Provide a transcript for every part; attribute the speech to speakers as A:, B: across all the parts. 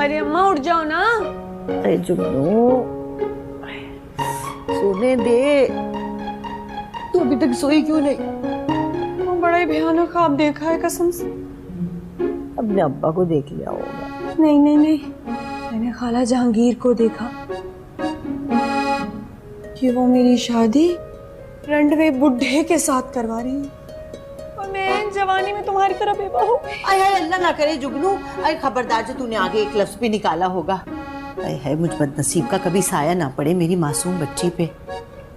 A: अरे अम्मा उठ जाओ ना।
B: अरे जुगनू सोने दे, तू अभी तक सोई क्यों नहीं?
A: वो बड़ा ही भयानक ख्वाब देखा है कसम से।
B: अपने अब्बा को देख लिया होगा।
A: नहीं नहीं नहीं, मैंने खाला जहांगीर को देखा कि वो मेरी शादी रंडवे बुढ़े के साथ करवा रही है और मैं जवानी में तुम्हारी तरह बेवा हो गई।
B: आय हाय अल्लाह ना करे जुगनू, अरे खबरदार जो तूने आगे एक लफ्ज भी निकाला होगा। आय हाय मुझ बदनसीब का कभी साया ना पड़े मेरी मासूम बच्ची पे।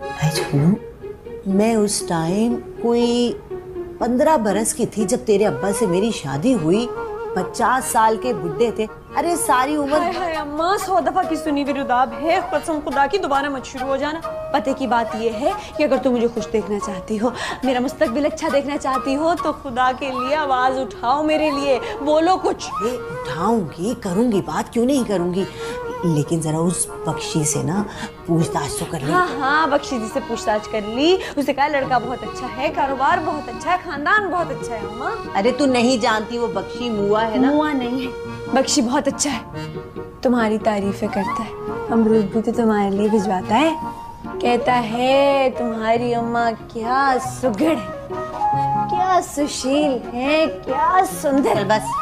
B: आय जुगनू, मैं उस टाइम कोई 15 बरस की थी जब तेरे अब्बा से मेरी शादी हुई। 50 साल के बुढ़े थे। अरे सारी उम्र।
A: हाय हाय अम्मा, 100 दफा की सुनी हुई रुदाब है, कसम खुदा की दोबारा मत शुरू हो जाना। पते की बात ये है कि अगर तुम मुझे खुश देखना चाहती हो, मेरा मुस्तकबिल अच्छा देखना चाहती हो, तो खुदा के लिए आवाज उठाओ मेरे लिए, बोलो कुछ।
B: उठाऊंगी, करूंगी बात, क्यों नहीं करूंगी, लेकिन जरा उस बख्शी से ना पूछताछ तो कर ली।
A: हाँ हाँ, बख्शी जी से पूछताछ कर ली। उसे कहा लड़का बहुत अच्छा है, कारोबार बहुत अच्छा है, खानदान बहुत अच्छा है। अम्मा
B: अरे तू नहीं जानती, वो बख्शी मुआ है ना।
A: मुआ नहीं है, बख्शी बहुत अच्छा है, तुम्हारी तारीफें करता है, अमरूद भी तो तुम्हारे लिए भिजवाता है, कहता है तुम्हारी अम्मा क्या सुघड़ है, क्या सुशील है, क्या सुंदर।
B: बस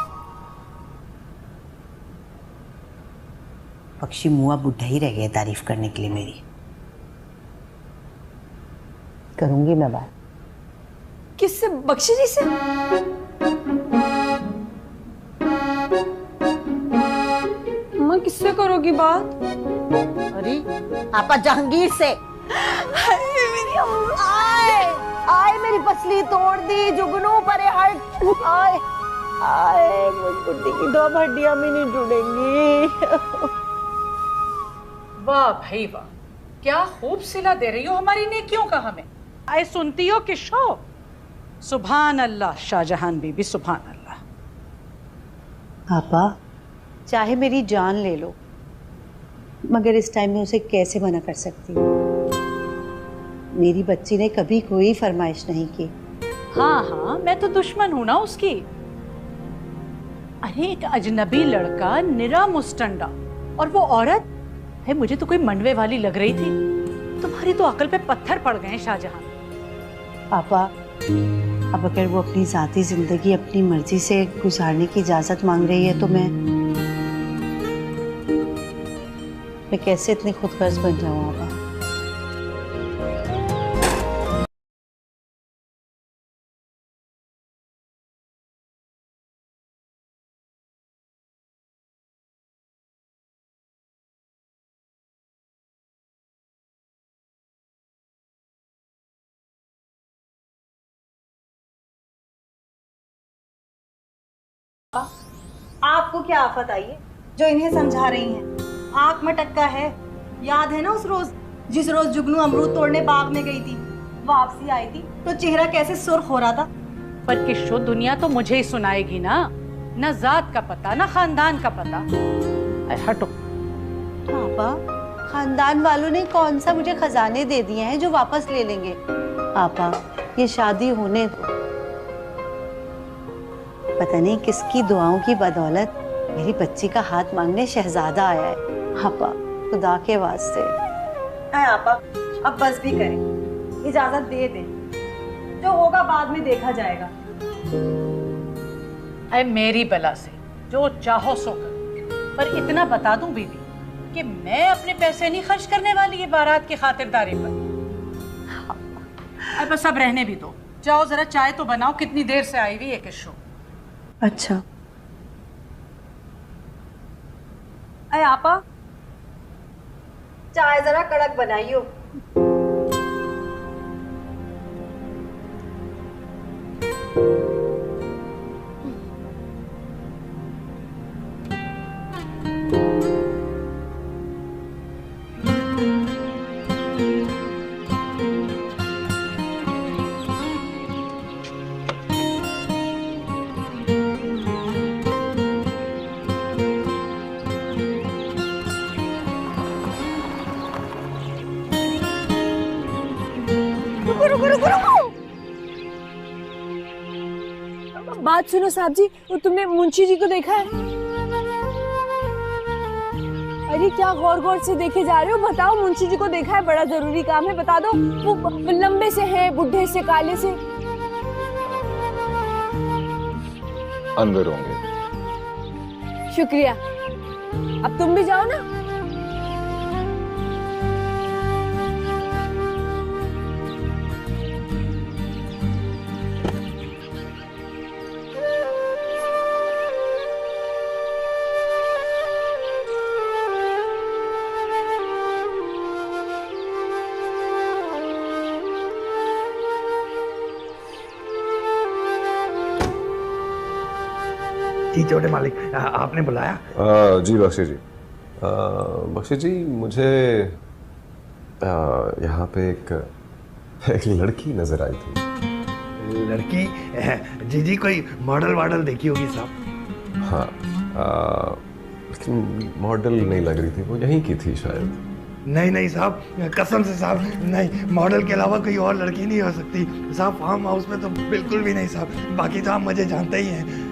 B: बख्शी मुआ बुढ़ा ही रह गया तारीफ करने के लिए मेरी। करूंगी मैं बात।
A: किससे? बख्शी जी से? अम्मा किससे करोगी बात?
B: अरे आपा जहांगीर से।
A: मेरी अम्मा।
B: आए आए मेरी पसली तोड़ दी जुगनू, परे हट। आए आए मुझ बुड्ढी की 2 हड्डियां भी नहीं जुड़ेंगी।
C: वाह भाई वाह, क्या खूब सिला दे रही हो हमारी नेकियों का हमें। आए सुनती हो कि शो। सुभान अल्लाह शाहजहान बीबी, सुभान अल्लाह।
B: पापा चाहे मेरी जान ले लो, मगर इस टाइम में उसे कैसे मना कर सकती हूँ? मेरी बच्ची ने कभी कोई फरमाइश नहीं की।
C: हाँ हाँ, मैं तो दुश्मन हूं ना उसकी। अरे एक अजनबी लड़का, निरा मुस्टंडा, और वो औरत है, मुझे तो कोई मंडवे वाली लग रही थी। तुम्हारी तो अकल पे पत्थर पड़ गए शाहजहां।
B: पापा अब अगर वो अपनी जाती जिंदगी अपनी मर्जी से गुजारने की इजाजत मांग रही है तो मैं कैसे इतनी खुदगर्ज बन जाऊं? पापा
D: आपको क्या आफत आई है जो इन्हें समझा रही हैं? आंख में टक्का है। याद है ना उस रोज, जिस रोज जुगनू अमरूद तोड़ने बाग में गई थी, वापसी आई थी तो चेहरा कैसे सुर्ख हो रहा था।
C: पर किशो, दुनिया तो मुझे ही सुनाएगी ना जात का पता, ना खानदान का पता। हटो।
B: पापा खानदान वालों ने कौन सा मुझे खजाने दे दिए हैं जो वापस ले लेंगे? पापा ये शादी होने दो। पता नहीं किसकी दुआओं की बदौलत मेरी बच्ची का हाथ मांगने शहजादा आया है। पापा खुदा के वास्ते।
D: आपा अब बस भी करें, इजाजत दे दें, जो होगा बाद में देखा जाएगा।
C: अरे मेरी बला से जो चाहो सो करो, पर इतना बता दूं बीबी कि मैं अपने पैसे नहीं खर्च करने वाली है बारात की खातिरदारी पर। अरे बस अब रहने भी दो, जाओ जरा चाय तो बनाओ, कितनी देर से आई हुई है किशो।
A: अच्छा।
D: अरे आपा चाय जरा कड़क बनाइयो।
A: बात सुनो साहब जी, वो तुमने मुंशी जी को देखा है? अरे क्या गौर गौर से देखे जा रहे हो? बताओ, मुंशी जी को देखा है, बड़ा जरूरी काम है, बता दो। वो लंबे से है, बुढ़े से, काले से?
E: अंदर होंगे।
A: शुक्रिया। अब तुम भी जाओ ना।
F: जी छोटे मालिक, आपने बुलाया?
E: जी बख्शी जी। बख्शी जी, मुझे यहाँ पे एक लड़की नजर आई थी।
F: लड़की? जी जी, कोई मॉडल वॉडल देखी होगी साहब।
E: हाँ, लेकिन मॉडल नहीं लग रही थी, वो यहीं की थी शायद।
F: नहीं नहीं साहब, कसम से साहब, नहीं, मॉडल के अलावा कोई और लड़की नहीं हो सकती साहब। फार्म हाउस में तो बिल्कुल भी नहीं साहब। बाकी तो आप मुझे जानते ही हैं।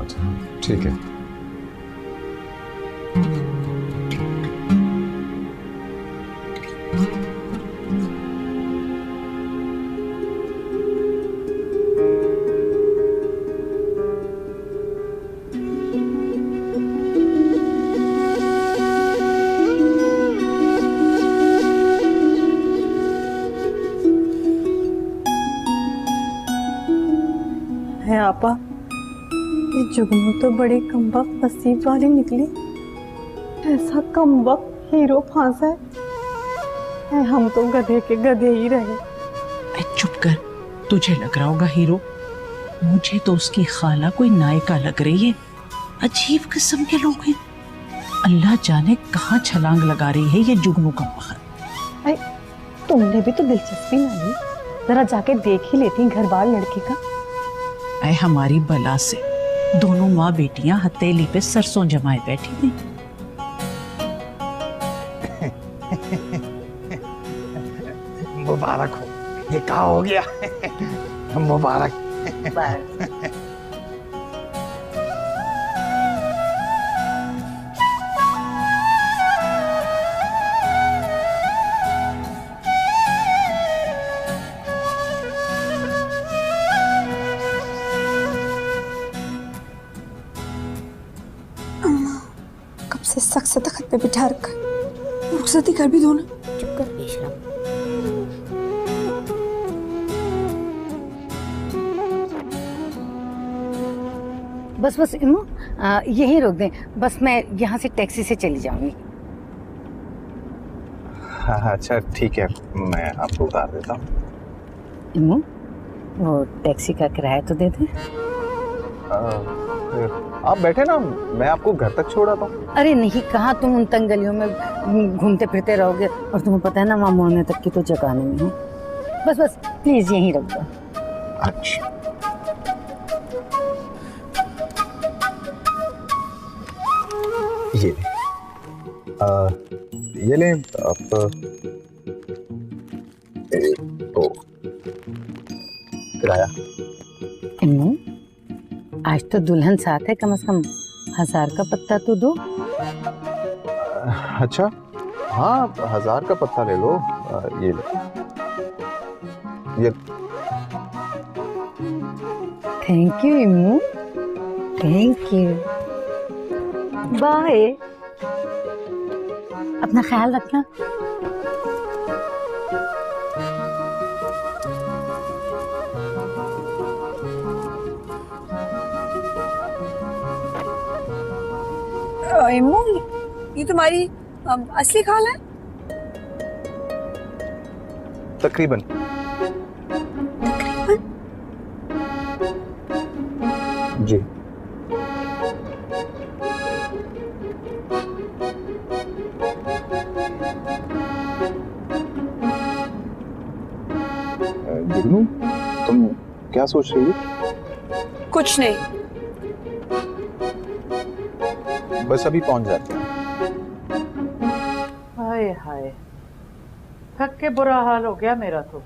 E: अच्छा, ठीक है।
D: है आपा, ये जुगनू तो बड़ी कमबख्त नसीब वाली निकली। ऐसा कमबख्त हीरो फांसा है, हम तो गधे के गधे ही रहे।
C: चुप कर, तुझे लग रहा होगा हीरो, मुझे तो उसकी खाला कोई नायिका लग रही है। अजीब किस्म के लोग हैं, अल्लाह जाने कहाँ छलांग लगा रही है ये जुगनू का बहन।
D: तुमने भी तो दिलचस्पी ना ली, जरा जाके देख ही लेती घर बार लड़के का।
C: ऐ हमारी बला से दोनों माँ बेटियां हथेली पे सरसों जमाए बैठी थी।
F: मुबारक हो, ये क्या हो गया? मुबारक।
A: कब से सख्त से तख्त पे बिठा रखा, रुखसती कर भी दो ना।
B: चुप कर बेशरम।
G: बस बस इम्मू, यहीं रोक दें, बस मैं यहाँ से टैक्सी से चली जाऊंगी।
H: हाँ अच्छा ठीक है, मैं आपको उतार देता हूँ।
G: इम्मू, वो टैक्सी का किराया तो दे दें।
H: आप बैठे ना, मैं आपको घर तक छोड़ आता हूँ।
G: अरे नहीं, कहाँ तुम उन तंग गलियों में घूमते फिरते रहोगे, और तुम्हें पता है ना वहाँ मोड़ने तक की तो जगह नहीं है। बस बस प्लीज यहीं रख दो।
H: अच्छा ये ले आप। तो किराया।
G: इम्मू, आज तो दुल्हन साथ है, कम से कम 1000 का पत्ता तो दो।
H: अच्छा हाँ, 1000 का पत्ता ले लो। ये ले, ये।
G: Thank you Immu, thank you. Bye, अपना ख्याल रखना।
A: इम्मू, ये तुम्हारी असली खाला है?
H: तकरीबन। जी जुगनू, तुम क्या सोच रही हो?
A: कुछ नहीं।
H: बस अभी पहुंच जाते हैं।
C: हाय हाय, थक के बुरा हाल हो गया मेरा तो।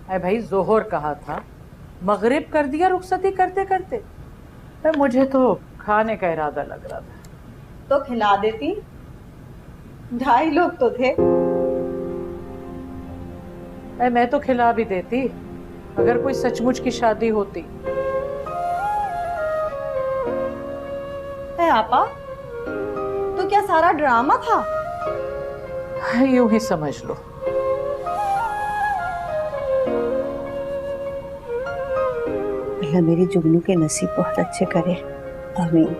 C: अरे भाई, जोहर कहा था, मगरिब कर दिया रुखसती करते करते। मुझे तो खाने का इरादा लग रहा था,
D: तो खिला देती, 2.5 लोग तो थे।
C: मैं तो खिला भी देती अगर कोई सचमुच की शादी होती।
D: आपा, तो क्या सारा ड्रामा था?
C: यूं ही समझ लो।
B: अल्लाह मेरी जुगनू के नसीब बहुत अच्छे करे, आमीन।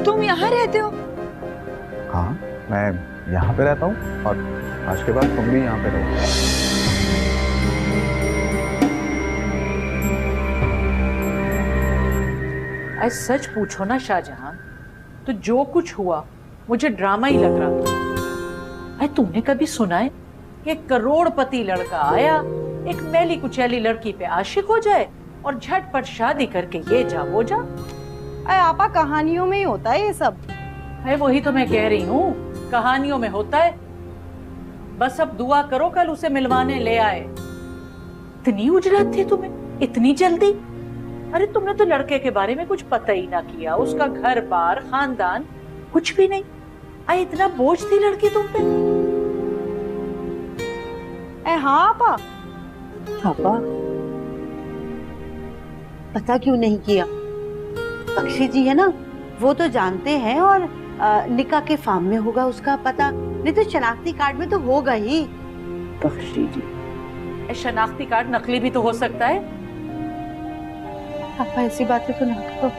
A: तुम यहाँ रहते हो?
H: हाँ, मैं यहाँ पे रहता हूँ और आज के बाद तुम भी यहाँ पे रहो।
C: आज सच पूछो ना शाहजहां, तो जो कुछ हुआ मुझे ड्रामा ही लग रहा था। तुमने कभी सुना है कि करोड़पति लड़का आया एक मैली कुचैली लड़की पे आशिक हो जाए और झटपट शादी करके ये जा वो जा?
D: आपा, कहानियों में ही होता है ये सब।
C: है वही तो मैं कह रही हूँ, कहानियों में होता है। बस अब दुआ करो कल उसे मिलवाने ले आए। इतनी उजरत थी तुम्हें इतनी जल्दी? अरे तुमने तो लड़के के बारे में कुछ पता ही ना किया, उसका घर बार खानदान कुछ भी नहीं। इतना बोझ थी लड़की तुम पे?
D: हाँ आपा।
B: पापा, पता क्यों नहीं किया? बख्शी जी है ना, वो तो जानते हैं, और निकाह के फार्म में होगा उसका पता, नहीं तो शनाख्ती कार्ड में तो होगा ही।
C: बख्शी जी, शनाख्ती कार्ड नकली भी तो हो सकता है।
B: पापा ऐसी बातें तो ना करो,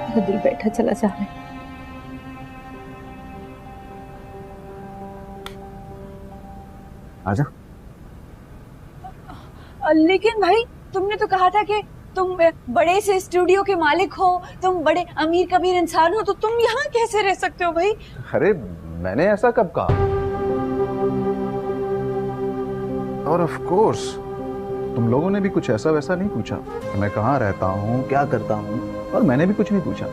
B: मेरा दिल बैठा चला जा रहा है।
H: आजा।
A: लेकिन भाई, तुमने तो कहा था कि तुम बड़े से स्टूडियो के मालिक हो, तुम बड़े अमीर कबीर इंसान हो, तो तुम यहाँ कैसे रह सकते हो भाई?
H: अरे मैंने ऐसा कब कहा? और ऑफ कोर्स तुम लोगों ने भी कुछ ऐसा वैसा नहीं पूछा कि मैं कहाँ रहता हूँ, क्या करता हूँ, और मैंने भी कुछ नहीं पूछा।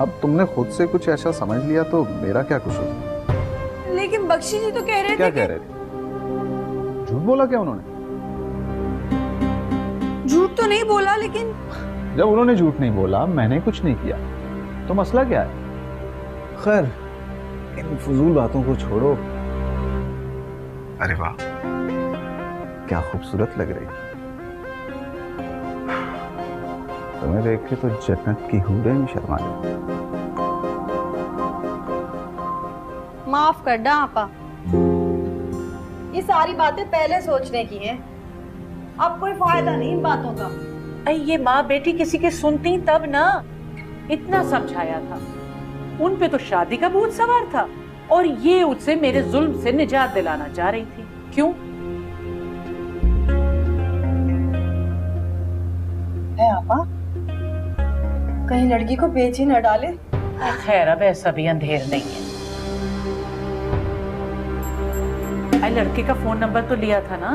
H: अब तुमने खुद से कुछ ऐसा समझ लिया तो मेरा क्या कसूर?
A: लेकिन बख्शी जी तो कह रहे थे।
H: क्या कह रहे थे? झूठ बोला क्या उन्होंने?
A: झूठ तो नहीं बोला, लेकिन
H: जब उन्होंने झूठ नहीं बोला, मैंने कुछ नहीं किया, तो मसला क्या है? खैर, इन फजूल बातों को छोड़ो। अरे वाह, क्या खूबसूरत लग रही। तुम्हें देख के तो जन्नत की हूरें भी शर्मा गई।
D: माफ कर डा आपा, ये सारी बातें पहले सोचने की हैं। अब कोई फायदा नहीं इन बातों का।
C: ये माँ बेटी किसी की सुनती तब ना, इतना समझाया था। उन पे तो शादी का भूत सवार था, और ये उससे मेरे जुल्म से निजात दिलाना चाह रही थी। क्यों?
D: है आपा, कहीं लड़की को बेच ही न डाले।
C: खैर, अब ऐसा भी अंधेर नहीं है। लड़के का फोन नंबर तो लिया था ना?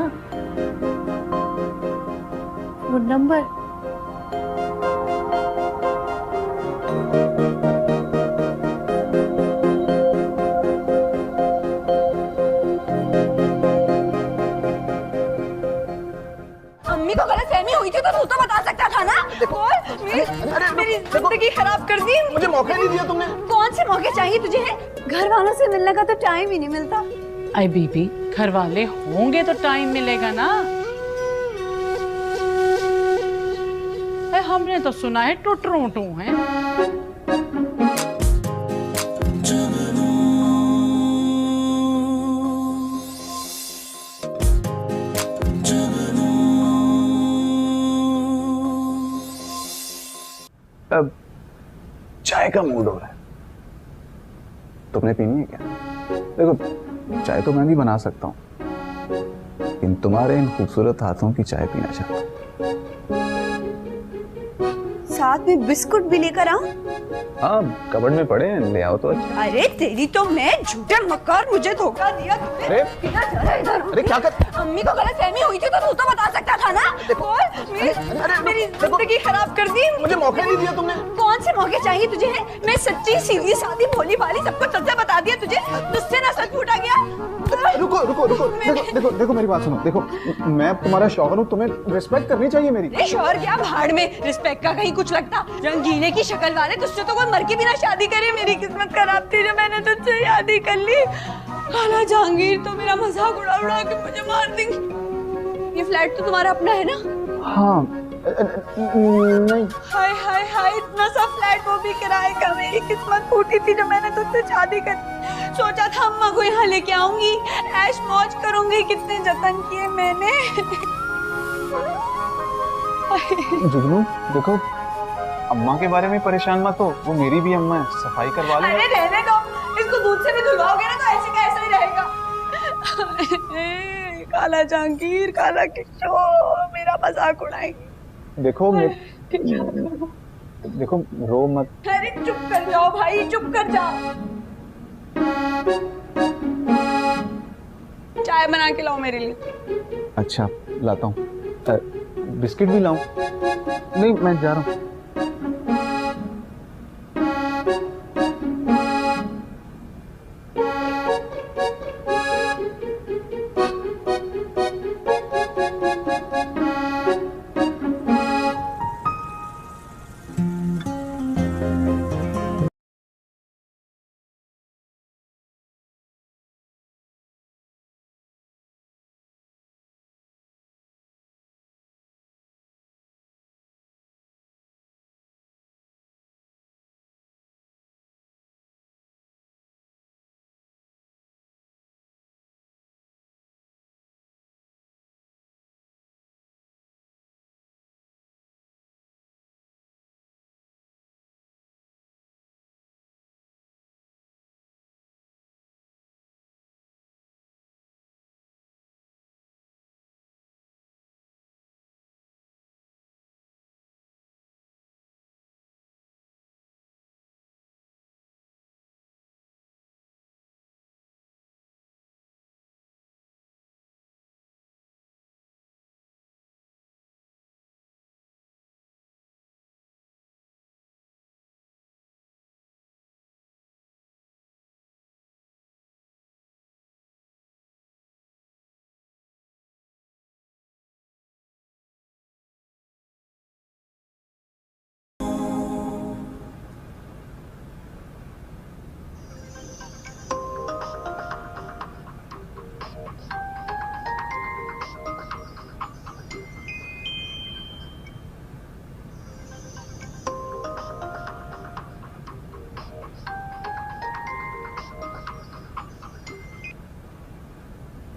B: Phone number?
A: अम्मी को गलतफहमी हुई थी तो तू तो बता सकता था ना? बोल, मेरी जिंदगी खराब कर दी।
H: मुझे मौका नहीं दिया तुमने।
A: कौन से मौके चाहिए तुझे? घर वालों से मिलने का तो टाइम ही नहीं मिलता।
C: आई बीबी, घर वाले होंगे तो टाइम मिलेगा ना। हमने तो सुना है टुटरू हैं।
H: अब चाय का मूड हो रहा है, तुमने पीनी है क्या? देखो, चाय तो मैं भी बना सकता हूँ, लेकिन तुम्हारे इन खूबसूरत हाथों की चाय पीना चाहता हूँ।
A: साथ में बिस्कुट भी लेकर आऊं?
H: हाँ, कबर्ड में पड़े हैं, ले आओ तो अच्छा।
A: अरे तेरी तो मैं झूठे मक्कार, मुझे धोखा दिया तूने।
H: अरे
A: इधर
H: अरे क्या कर?
A: अम्मी को गलतफहमी हुई थी तो तू तो बता सकता था ना? बोल, मेरी मेरी जिंदगी खराब कर दी।
H: मुझे मौका नहीं दिया तुमने।
A: कौन से मौके चाहिए तुझे? मैं सच्ची सीधी सादी भोली भाली सबको सच बता दिया तुझे, तुझसे ना सच फूटा गया।
H: रुको रुको रुको, देखो देखो देखो मेरी बात सुनो। देखो मैं तुम्हारा शौहर हूँ, तुम्हें रिस्पेक्ट करनी चाहिए मेरी।
A: अरे शौहर क्या, भाड़ में रिस्पेक्ट का कहीं कुछ लगता। रंगीले की शक्ल वाले, तुझसे तो कोई मर के भी ना शादी करे। मेरी किस्मत खराब थी जो मैंने तुझसे शादी कर ली। खाला जहांगीर तो मेरा मजाक उड़ा उड़ा के मुझे मार देंगे। ये फ्लैट तो तुम्हारा अपना है ना?
H: हाँ नहीं।
A: हाय हाय हाय, इतना सा फ्लैट वो भी किराए का। मेरी किस्मत फूटी थी जब मैंने तुझसे शादी कर। सोचा था अम्मा को यहाँ लेके आऊंगी, ऐश मौज करूंगी। कितने जतन किए मैंने।
H: जुगनू देखो, अम्मा के बारे में परेशान मत हो, वो मेरी भी अम्मा है, सफाई करवा लो।
A: अरे रहने दो, इसको दूध से भी धुलवाओगे ना तो ऐसे का ऐसा ही रहेगा। काला जहांगीर, काला किशोर मेरा मजाक उड़ाएंगे।
H: देखो देखो रो मत।
A: अरे चुप कर जाओ भाई, चुप कर जाओ। चाय बना के लाओ मेरे लिए।
H: अच्छा लाता हूँ। बिस्किट भी लाऊं? नहीं मैं जा रहा हूँ।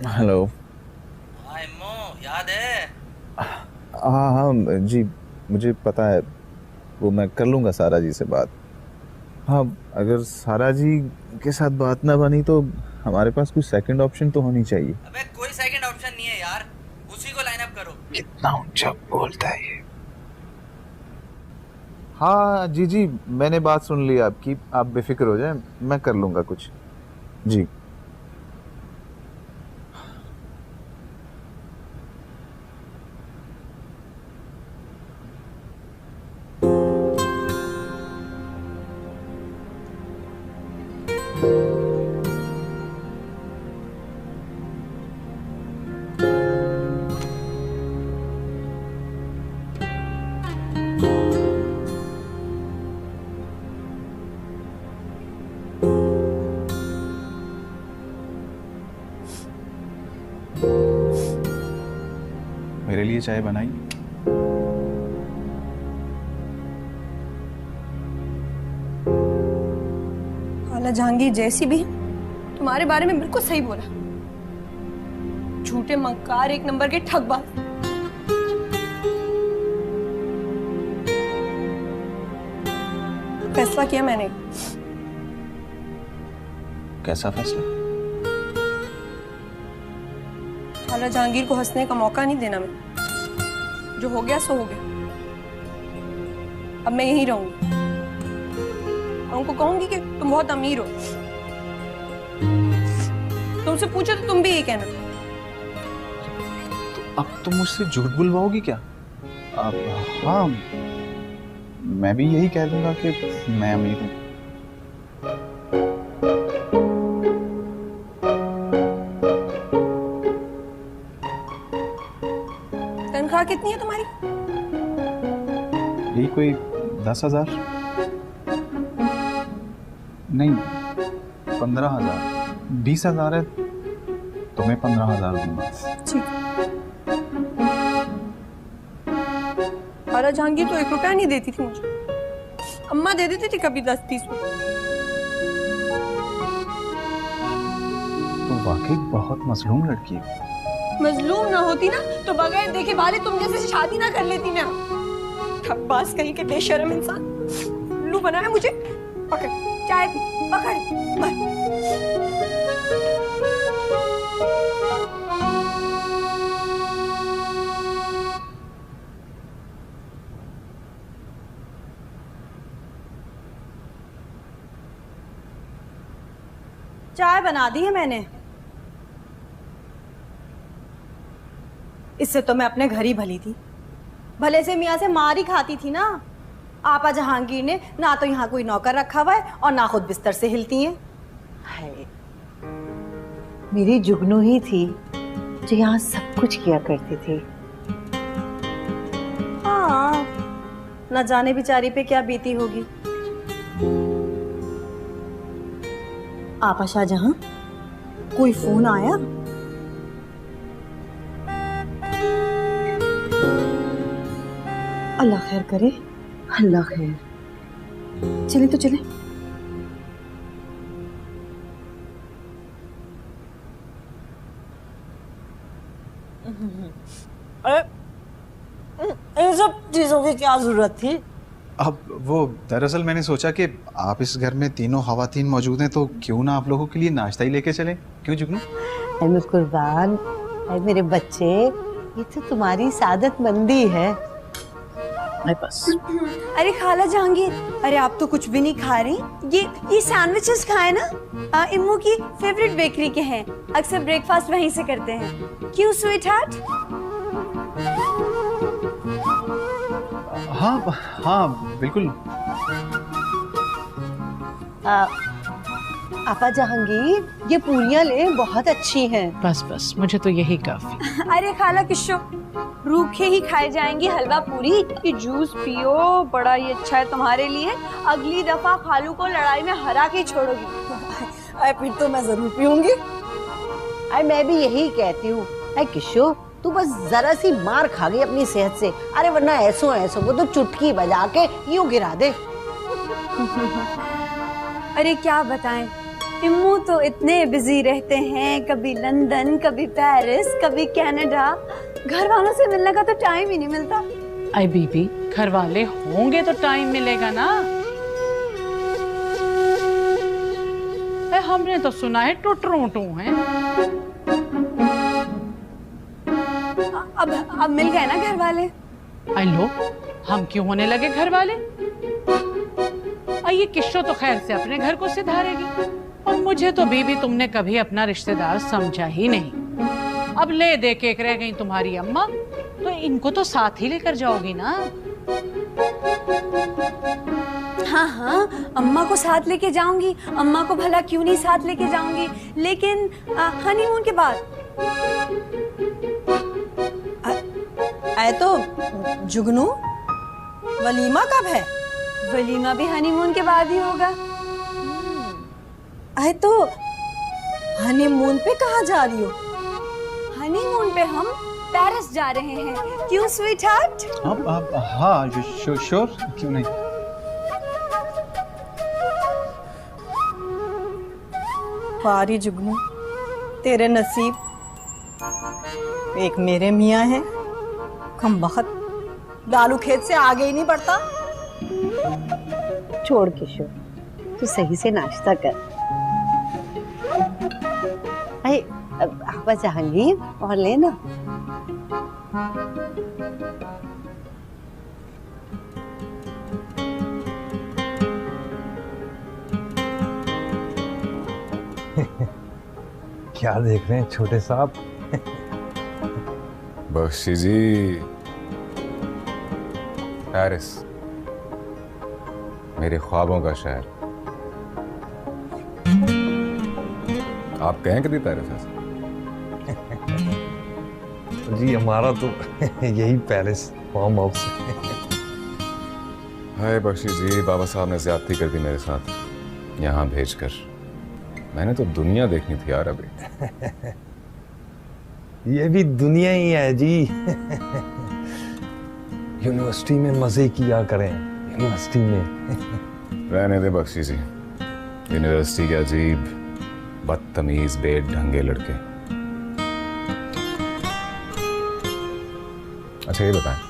H: हेलो।
I: हाय मो, याद है?
H: हाँ हाँ जी, मुझे पता है। वो मैं कर लूँगा सारा जी से बात। हाँ, अगर सारा जी के साथ बात ना बनी तो हमारे पास कोई सेकंड ऑप्शन तो होनी चाहिए।
I: अबे कोई सेकंड ऑप्शन नहीं है यार, उसी को लाइन अप करो।
H: कितना ऊंचा बोलता है ये। हाँ जी जी, मैंने बात सुन ली आपकी, आप बेफिक्र हो जाएं, मैं कर लूँगा कुछ। जी मेरे लिए चाय बनाई।
A: खाला जहांगीर जैसी भी तुम्हारे बारे में बिल्कुल सही बोला। झूठे मक्कार, एक नंबर के ठगबाज। फैसला किया मैंने।
H: कैसा फैसला?
A: खाला जहांगीर को हंसने का मौका नहीं देना मैं। जो हो गया सो हो गया। अब मैं यहीं रहूंगी। उनको कहूंगी कि तुम बहुत अमीर हो। तुमसे पूछो तो तुम भी यही कहना।
H: अब तुम मुझसे झूठ बुलवाओगी क्या? अब हाँ, मैं भी यही कह दूंगा कि मैं अमीर हूँ।
A: तनख्वाह कितनी है तुम्हारी?
H: यही कोई 10,000 नहीं, 15,000, 20,000 है, तुम्हें 15,000 दूंगा।
A: खाला जहांगीर तो 1 रुपया नहीं देती थी मुझे, अम्मा दे देती थी कभी 10-20 रुपए।
H: तो वाकई बहुत मजलूम लड़की है।
A: मजलूम ना होती ना तो बगैर देखे भाले तुम जैसे शादी ना कर लेती मैं। ठगबाज कहीं के बेशर्म इंसान, उल्लू बनाया मुझे। पकड़ चाय पी, पकड़
D: चाय बना दी है मैंने। इससे तो मैं अपने घर ही भली थी, भले से मियाँ से मार ही खाती थी ना। आपा जहांगीर ने ना तो यहाँ कोई नौकर रखा हुआ है और ना खुद बिस्तर से हिलती हैं।
B: हाय, मेरी जुगनू ही थी जो यहाँ सब कुछ किया करती थी।
D: हाँ, न जाने बेचारी पे क्या बीती होगी। आपा शाहजहां, कोई फोन आया? अल्लाह खैर करे, अल्लाह खैर। चले तो चले।
B: इन सब चीजों की क्या जरूरत थी?
H: अब वो दरअसल मैंने सोचा कि आप इस घर में तीनों खवातीन मौजूद हैं तो क्यों ना आप लोगों के लिए नाश्ता ही लेके चलें। क्यों जुगनू?
B: मैं कुर्बान, मेरे बच्चे, ये तो तुम्हारी सादतमंदी है।
H: बस।
A: अरे खाला जहांगीर, अरे आप तो कुछ भी नहीं खा रही। ये सैंडविचेस खाए ना, इम्मू की फेवरेट बेकरी के हैं, अक्सर ब्रेकफास्ट वहीं से करते हैं। क्यों स्वीट हार्ट?
H: हाँ हाँ बिल्कुल।
B: आपा जहांगीर, ये पूरियां ले, बहुत अच्छी हैं।
C: बस बस, मुझे तो यही काफी।
A: अरे खाला किशो, रूखे ही खाए जाएंगी हलवा पूरी। ये जूस पियो, बड़ा ही अच्छा है तुम्हारे लिए। अगली दफा खालू को लड़ाई में हरा के छोड़ोगी।
B: अरे फिर तो मैं जरूर पीऊंगी। अरे मैं भी यही कहती हूँ। अरे किशो, तू बस जरा सी मार खा गई अपनी सेहत से, अरे वरना ऐसो ऐसो को तो चुटकी बजा के यूं गिरा दे।
A: अरे क्या बताएं, इम्मू तो इतने बिजी रहते हैं, कभी लंदन, कभी पेरिस, कभी कनाडा। घर वालों से मिलने का तो टाइम ही नहीं मिलता।
C: आई बीबी, घर वाले होंगे तो टाइम मिलेगा ना। हमने तो सुना है टुटरोटू हैं।
A: अब मिल गए ना घर वाले।
C: आई लो, हम क्यों होने लगे घर वाले? ये किशो तो खैर से अपने घर को सिधारेगी, और मुझे तो बीबी तुमने कभी अपना रिश्तेदार समझा ही नहीं। अब ले दे के एक रह गई तुम्हारी अम्मा, तो इनको तो साथ ही लेकर जाओगी ना।
A: हाँ हाँ, अम्मा को साथ लेके जाऊंगी। अम्मा को भला क्यों नहीं साथ लेके जाऊंगी, लेकिन हनीमून के बाद।
D: आए तो जुगनू, वलीमा कब है?
A: वलीमा भी हनीमून के बाद ही होगा।
D: आए तो हनीमून पे कहाँ जा रही हो?
A: हनीमून पे हम पेरिस जा रहे हैं। क्यों स्वीट हार्ट?
H: हाँ श्योर, क्यों नहीं।
D: पारी जुगनू, तेरे नसीब। एक मेरे मियाँ है, कम बखत, लालू खेत से आगे ही नहीं बढ़ता।
B: छोड़ किशोर, तू सही से नाश्ता कर। अरे आपा जहांगीर, और लेना।
F: क्या देख रहे हैं छोटे साहब?
E: बख्शी जी, पेरिस, मेरे ख्वाबों का शहर। आप कहें कभी पेरिस ऐसे?
F: जी हमारा तो यही पेरिस फार्म हाउस है।
E: हाय बख्शी जी, बाबा साहब ने ज्यादती कर दी मेरे साथ यहाँ भेजकर। मैंने तो दुनिया देखनी थी यार अभी।
F: ये भी दुनिया ही है जी। यूनिवर्सिटी में मजे किया करें, यूनिवर्सिटी में।
E: रहने दे बख्शी जी, यूनिवर्सिटी के अजीब बदतमीज बेढंगे लड़के। अच्छा ये बताएं,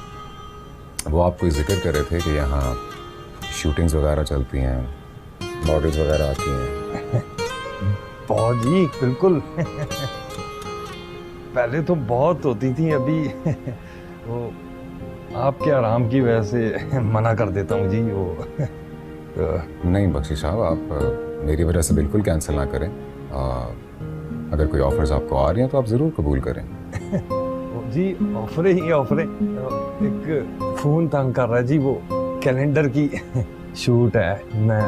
E: वो आप कोई जिक्र कर रहे थे कि यहाँ शूटिंग्स वगैरह चलती हैं, मॉडल्स वगैरह आती हैं।
F: बहुत जी, बिल्कुल। पहले तो बहुत होती थी, अभी वो आपके आराम की वजह से मना कर देता हूँ जी। वो
E: नहीं बख्शी साहब, आप मेरी वजह से बिल्कुल कैंसिल ना करें। अगर कोई ऑफर्स आपको आ रही हैं तो आप ज़रूर कबूल करें।
F: जी ऑफर ही ऑफर है। एक फ़ोन तंग कर रहा है जी, वो कैलेंडर की शूट है। मैं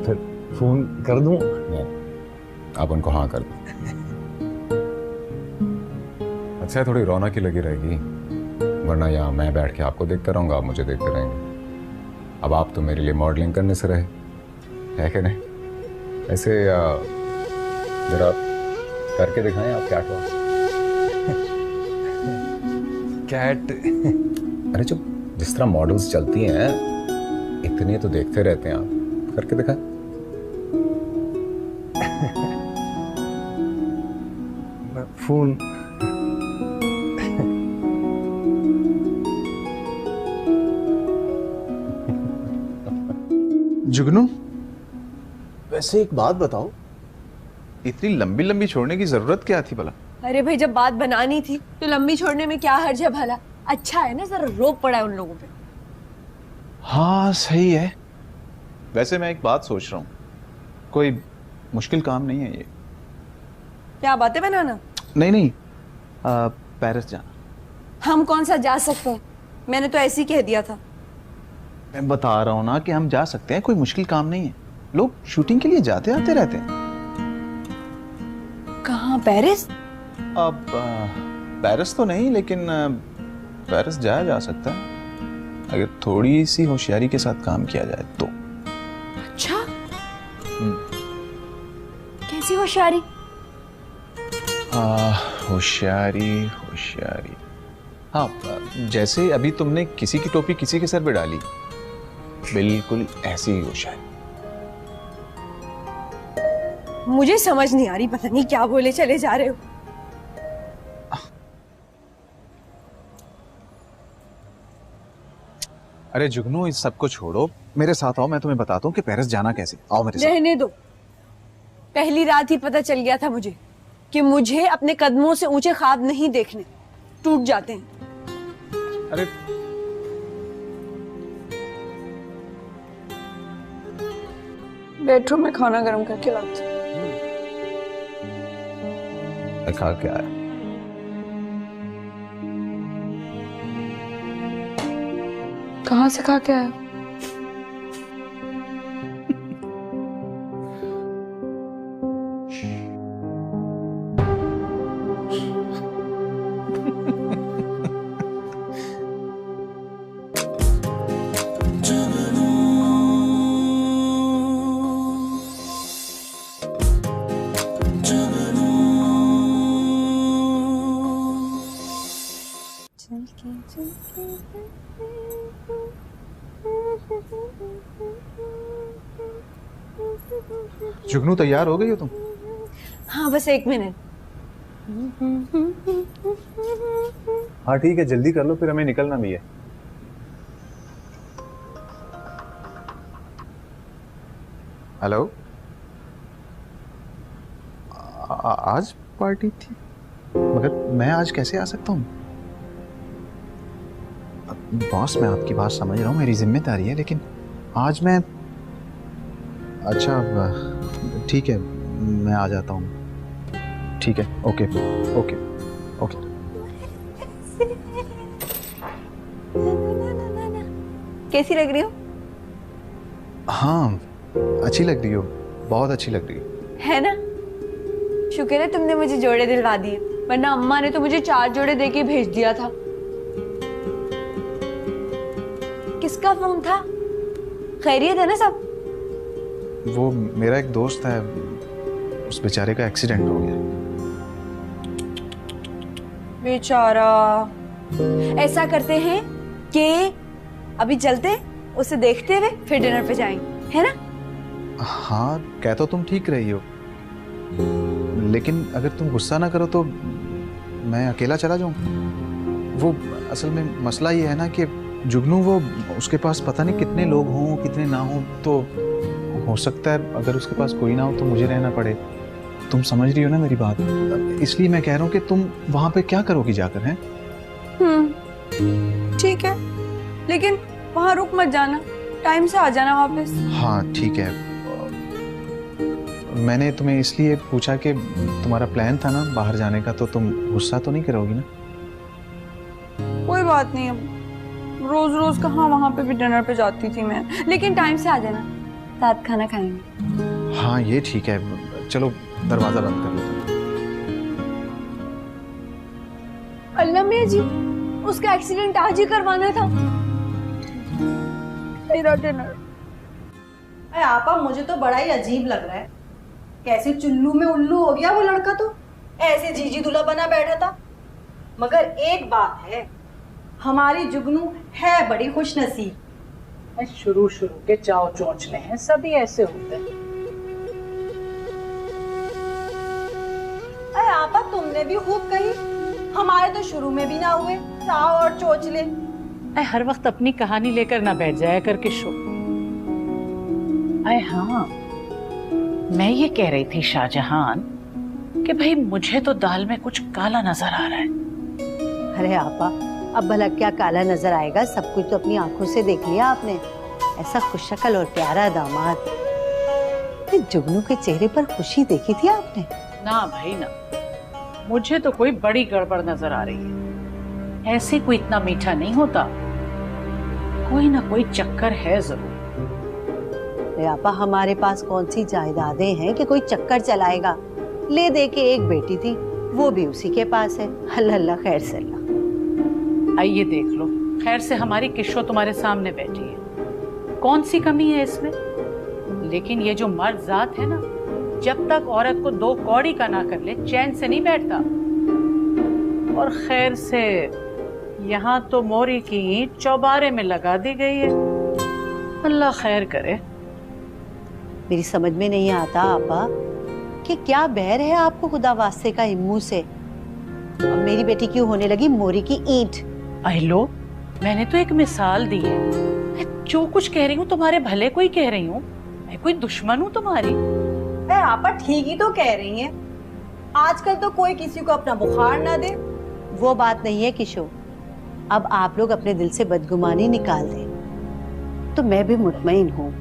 F: फिर फ़ोन कर दूँ?
E: आप उनको हाँ कर दो। अच्छा है, थोड़ी रौनक ही लगी रहेगी, वरना यहाँ मैं बैठ के आपको देखता रहूँगा, आप मुझे देखते रहेंगे। अब आप तो मेरे लिए मॉडलिंग करने से रहे, है कि नहीं? ऐसे जरा करके दिखाएं आप कैट वॉक।
F: कैट?
E: अरे जो जिस तरह मॉडल्स चलती हैं, इतने तो देखते रहते हैं, आप करके दिखाएं।
F: फोन
H: जुगनू, वैसे एक बात बताओ, इतनी लंबी लंबी छोड़ने की जरूरत क्या थी भला?
A: अरे भाई, जब बात बनानी थी तो लंबी छोड़ने में क्या हर्ज है भला? अच्छा है ना, जरा रोक पड़ा है उन लोगों पे।
H: हाँ सही है। वैसे मैं एक बात सोच रहा हूँ, कोई मुश्किल काम नहीं है ये।
A: क्या बातें बनाना?
H: नहीं, पेरिस जाना।
A: हम कौन सा जा सकते हैं? मैंने तो ऐसे ही कह दिया था।
H: मैं बता रहा हूँ ना कि हम जा सकते हैं, कोई मुश्किल काम नहीं है। लोग शूटिंग के लिए जाते आते रहते हैं।
A: कहाँ? पेरिस?
H: अब पेरिस तो नहीं, लेकिन पेरिस जाया जा सकता है अगर थोड़ी सी होशियारी के साथ काम किया जाए तो।
A: अच्छा, कैसी होशियारी?
H: होशियारी हाँ, जैसे अभी तुमने किसी की टोपी किसी के सर पे डाली, बिल्कुल ऐसी ही होशियारी।
A: मुझे समझ नहीं आ रही, पता नहीं क्या बोले चले जा रहे हो।
H: अरे जुगनू, इस सब को छोड़ो, मेरे साथ आओ, मैं तुम्हें बताता हूँ कि पेरिस जाना कैसे। आओ मेरे साथ।
A: रहने दो, पहली रात ही पता चल गया था मुझे कि मुझे अपने कदमों से ऊंचे ख्वाब नहीं देखने, टूट जाते हैं।
H: अरे
A: बेडरूम में खाना गर्म करके लाती।
H: खा के आया।
A: कहाँ से खा के आया?
H: जुगनू, तैयार हो गई हो तुम?
A: हाँ, बस 1 मिनट।
H: हाँ ठीक है, जल्दी कर लो, फिर हमें निकलना भी है। हेलो, आज पार्टी थी, मगर मैं आज कैसे आ सकता हूँ? बॉस, मैं आपकी बात समझ रहा हूँ, मेरी जिम्मेदारी है, लेकिन आज मैं... अच्छा ठीक है, मैं आ जाता हूँ। ठीक है, ओके ओके ओके।
A: कैसी लग रही हो?
H: हाँ, अच्छी लग रही हो, बहुत अच्छी लग रही हो।
A: है ना? शुक्र है तुमने मुझे जोड़े दिलवा दिए, वरना अम्मा ने तो मुझे 4 जोड़े देके भेज दिया था। किसका फोन था? खैरियत है ना सब?
H: वो मेरा एक दोस्त है, उस बेचारे का एक्सीडेंट हो गया।
A: बेचारा। ऐसा करते हैं कि अभी चलते, उसे देखते हुए फिर डिनर पे जाएंगे, है ना?
H: हाँ, कह तो तुम ठीक रही हो, लेकिन अगर तुम गुस्सा ना करो तो मैं अकेला चला जाऊं। वो असल में मसला ये है ना कि जुगनू, वो उसके पास पता नहीं कितने लोग हों कितने ना हों, तो हो सकता है अगर उसके पास कोई ना हो तो मुझे रहना पड़े। तुम समझ रही हो ना मेरी बात? इसलिए मैं कह रहा हूँ कि तुम वहां पे क्या करोगी जाकर, हैं?
A: ठीक है, लेकिन वहां रुक मत जाना, टाइम से आ जाना वापस।
H: हाँ ठीक है। मैंने तुम्हें इसलिए पूछा कि तुम्हारा प्लान था ना बाहर जाने का, तो तुम गुस्सा तो नहीं करोगी ना?
A: कोई बात नहीं, अब रोज रोज कहाँ वहां पे भी डिनर पे जाती थी मैं, लेकिन टाइम से आ जाना, साथ खाना खाएंगे।
H: हाँ ये ठीक है, चलो दरवाजा बंद कर लो।
A: अल्लाह मियां जी, उसका एक्सीडेंट आज ही करवाना था। मेरा डिनर।
D: अरे आपा, मुझे तो बड़ा ही अजीब लग रहा है, कैसे चुल्लू में उल्लू हो गया वो लड़का, तो ऐसे जीजी दूल्हा बना बैठा था। मगर एक बात है, हमारी जुगनू है बड़ी खुशनसीब।
C: शुरू के चाव चोंचले हैं, सभी ऐसे होते हैं।
D: अरे आपा, तुमने भी खूब कही, हमारे तो शुरू में भी ना हुए चाव और चोचले।
C: हर वक्त अपनी कहानी लेकर ना बैठ जाया कर किशो। हाँ, मैं ये कह रही थी शाहजहान कि भाई मुझे तो दाल में कुछ काला नजर आ रहा है।
B: अरे आपा, अब भला क्या काला नजर आएगा? सब कुछ तो अपनी आंखों से देख लिया आपने। ऐसा खुशशक्ल और प्यारा दामाद, जुगनू के चेहरे पर खुशी देखी थी आपने?
C: ना भाई ना, मुझे तो कोई बड़ी गड़बड़ नजर आ रही है। ऐसे कोई इतना मीठा नहीं होता, कोई ना कोई चक्कर है जरूर।
B: अरे आपा, हमारे पास कौन सी जायदादें हैं कि कोई चक्कर चलाएगा? ले दे के एक बेटी थी, वो भी उसी के पास है। अल्लाह अल्लाह, खैर से अल्लाह।
C: आइए देख लो, खैर से हमारी किशो तुम्हारे सामने बैठी है, कौन सी कमी है इसमें? लेकिन ये जो मर्द जात है ना, जब तक औरत को 2 कौड़ी का ना कर ले चैन से नहीं बैठता। और खैर से यहाँ तो मोरी की ईंट चौबारे में लगा दी गई है, अल्लाह खैर करे।
B: मेरी समझ में नहीं आता आपा कि क्या बैर है आपको खुदा वास्ते का इम्मू से? अब मेरी बेटी क्यों होने लगी मोरी की ईंट?
C: लो, मैंने तो एक मिसाल दी है, जो कुछ कह रही हूँ तुम्हारे भले को ही कह रही हूँ, मैं कोई दुश्मन हूँ तुम्हारी?
D: अरे आपा, ठीक ही तो कह रही हैं, आजकल तो कोई किसी को अपना बुखार ना दे।
B: वो बात नहीं है किशो, अब आप लोग अपने दिल से बदगुमानी निकाल दें तो मैं भी मुतमईन हूँ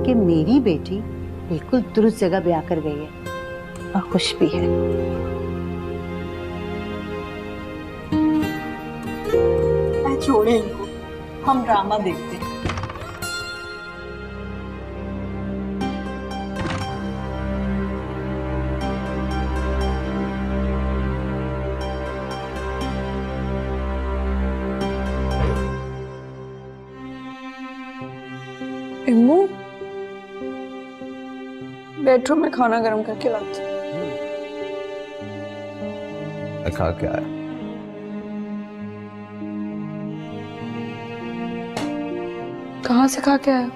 B: कि मेरी बेटी बिल्कुल दुरुस्त जगह ब्याह कर गई है और खुश भी है।
D: छोड़े इनको, हम ड्रामा देखते हैं।
A: इम्मू, बैठो, मैं खाना गरम करके लाती हूँ।
E: खा क्या है?
A: कहाँ से खा के आया?